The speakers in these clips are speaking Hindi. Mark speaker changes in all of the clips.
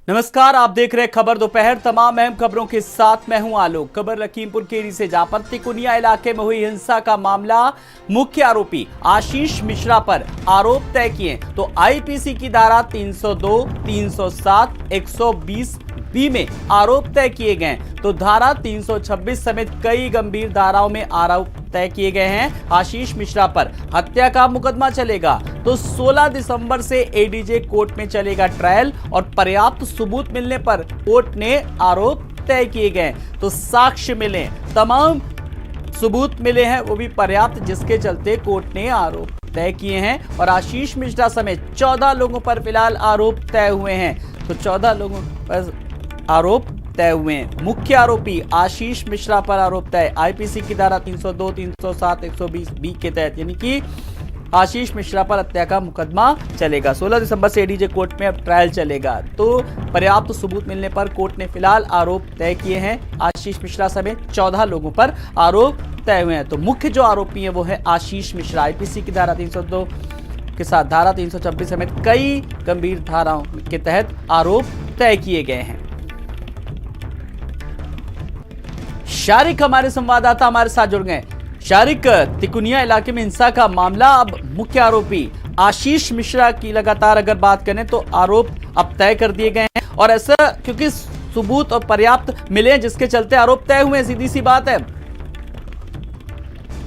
Speaker 1: नमस्कार, आप देख रहे हैं खबर दोपहर। तमाम अहम खबरों के साथ मैं हूं आलोक। खबर लखीमपुर खीरी से, जहां पर तिकुनिया इलाके में हुई हिंसा का मामला, मुख्य आरोपी आशीष मिश्रा पर आरोप तय किए तो आईपीसी की धारा 302, 307, 120 बी में आरोप तय किए गए तो धारा 326 समेत कई गंभीर धाराओं में आरोप तय किए गए हैं। आशीष मिश्रा पर हत्या का मुकदमा चलेगा तो 16 दिसंबर से एडीजे कोर्ट में चलेगा ट्रायल और पर्याप्त सबूत मिलने पर कोर्ट ने आरोप तय किए गए तो साक्ष्य मिले, तमाम सबूत मिले हैं वो भी पर्याप्त, जिसके चलते कोर्ट ने आरोप तय किए हैं और आशीष मिश्रा समेत 14 लोगों पर फिलहाल आरोप तय हुए हैं। तो 14 लोगों पर आरोप तय हुए हैं। मुख्य आरोपी आशीष मिश्रा पर आरोप तय आईपीसी की धारा 302, 307, 120 बी के तहत, यानी कि आशीष मिश्रा पर हत्या का मुकदमा चलेगा। 16 दिसंबर से एडीजे कोर्ट में अब ट्रायल चलेगा तो पर्याप्त सबूत मिलने पर कोर्ट ने फिलहाल आरोप तय किए हैं। आशीष मिश्रा समेत 14 लोगों पर आरोप तय हुए हैं। तो मुख्य जो आरोपी है वो है आशीष मिश्रा। आईपीसी की धारा 302 के साथ धारा 326 समेत कई गंभीर धाराओं के तहत आरोप तय किए गए हैं। शारिक हमारे संवाददाता हमारे साथ जुड़ गए। शारिक, तिकुनिया इलाके में हिंसा का मामला, अब मुख्य आरोपी आशीष मिश्रा की लगातार अगर बात करें तो आरोप अब तय कर दिए गए हैं और ऐसा क्योंकि सबूत और पर्याप्त मिले हैं जिसके चलते आरोप तय हुए, सीधी सी बात है।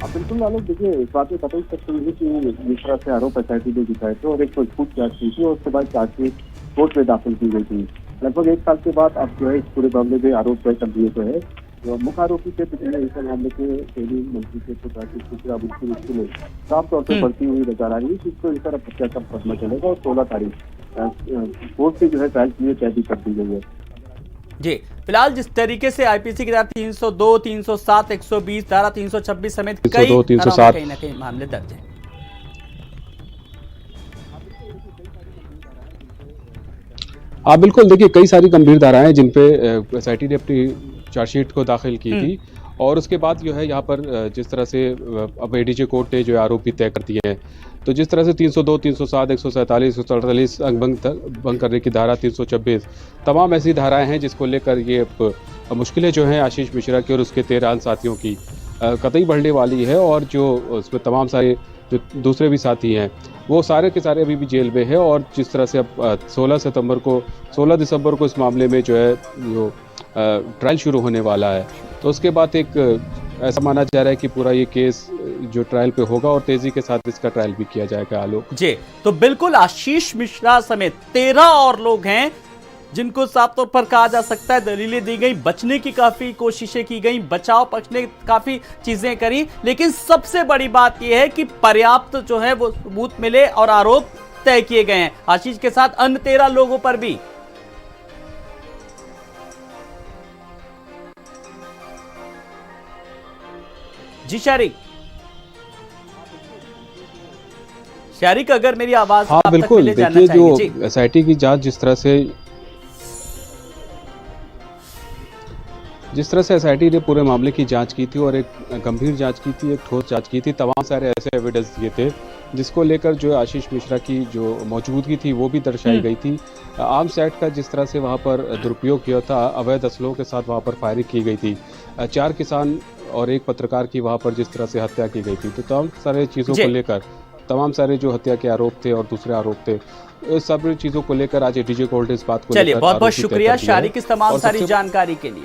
Speaker 2: बिल्कुल आलोक, देखिए इस बात में पता ही सकते हैं कि मिश्रा से आरोप एसआईटी ने दिखाए थे और एक मजबूत जांच की थी और उसके बाद चार्जशीट कोर्ट में दाखिल की गई थी। लगभग 1 साल के बाद अब जो है इस पूरे मामले में आरोप तय कर दिए गए हैं। तो मुख्य आरोपी थे पिछले हिंसा मामले के पहली मंत्री के पुत्र आशीष मिश्रा में साफ तौर पर बढ़ती हुई नजर आ रही है। जिसको लेकर अब हत्या का मुकदमा चलेगा और 16 तारीख कोर्ट से जो है ट्रायल के लिए तय भी कर दी गई है।
Speaker 1: जी, फिलहाल जिस तरीके से आईपीसी की धारा 302, 307, 120, धारा 326 समेत कई कहीं ना कहीं मामले दर्ज हैं।
Speaker 3: हाँ बिल्कुल, देखिए कई सारी गंभीर धाराएं हैं जिन पे एसआईटी ने अपनी चार्जशीट को दाखिल की थी और उसके बाद जो है यहाँ पर जिस तरह से अब एडीजे कोर्ट ने जो आरोपी तय कर दिए हैं, तो जिस तरह से 302, 307, 147, 148 भंग करने की धारा 326, तमाम ऐसी धाराएं हैं जिसको लेकर ये मुश्किलें जो हैं आशीष मिश्रा की और उसके 13 साथियों की कतई बढ़ने वाली है और जो उसमें तमाम सारे जो दूसरे भी साथी हैं वो सारे के सारे अभी भी जेल में है। और जिस तरह से अब 16 दिसंबर को इस मामले में जो है जो ट्रायल शुरू होने वाला है, तो उसके बाद एक ऐसा माना जा रहा है कि पूरा ये केस जो ट्रायल पे होगा और तेजी के साथ इसका ट्रायल भी किया जाएगा। आलोक
Speaker 1: जी, तो बिल्कुल आशीष मिश्रा समेत 13 और लोग हैं जिनको साफ तौर पर कहा जा सकता है दलीलें दी गई, बचने की काफी कोशिशें की गई, बचाव पक्ष ने काफी चीजें करी, लेकिन सबसे बड़ी बात यह है कि पर्याप्त जो है वो सबूत मिले और आरोप तय किए गए हैं आशीष के साथ अन्य 13 लोगों पर भी। जी शारिक, अगर मेरी आवाज
Speaker 3: हाँ बिल्कुल, देखिए जो एसआईटी की जांच जिस तरह से एसआईटी ने पूरे मामले की जांच की थी और एक गंभीर जांच की थी, एक ठोस जांच की थी, तमाम सारे ऐसे एविडेंस दिए थे जिसको लेकर जो आशीष मिश्रा की जो मौजूदगी थी वो भी दर्शाई गई थी। आर्म्स एक्ट का जिस तरह से वहाँ पर दुरुपयोग किया था, अवैध असलों के साथ वहाँ पर फायरिंग की गई थी, 4 किसान और 1 पत्रकार की वहाँ पर जिस तरह से हत्या की गई थी, तो तमाम सारे चीज़ों को लेकर, तमाम सारे जो हत्या के आरोप थे और दूसरे आरोप थे, इस सब चीज़ों को लेकर आज एडीजे कोर्ट इस बात को
Speaker 1: चलिए बहुत बहुत शुक्रिया शारिक इस तमाम सारी जानकारी के लिए।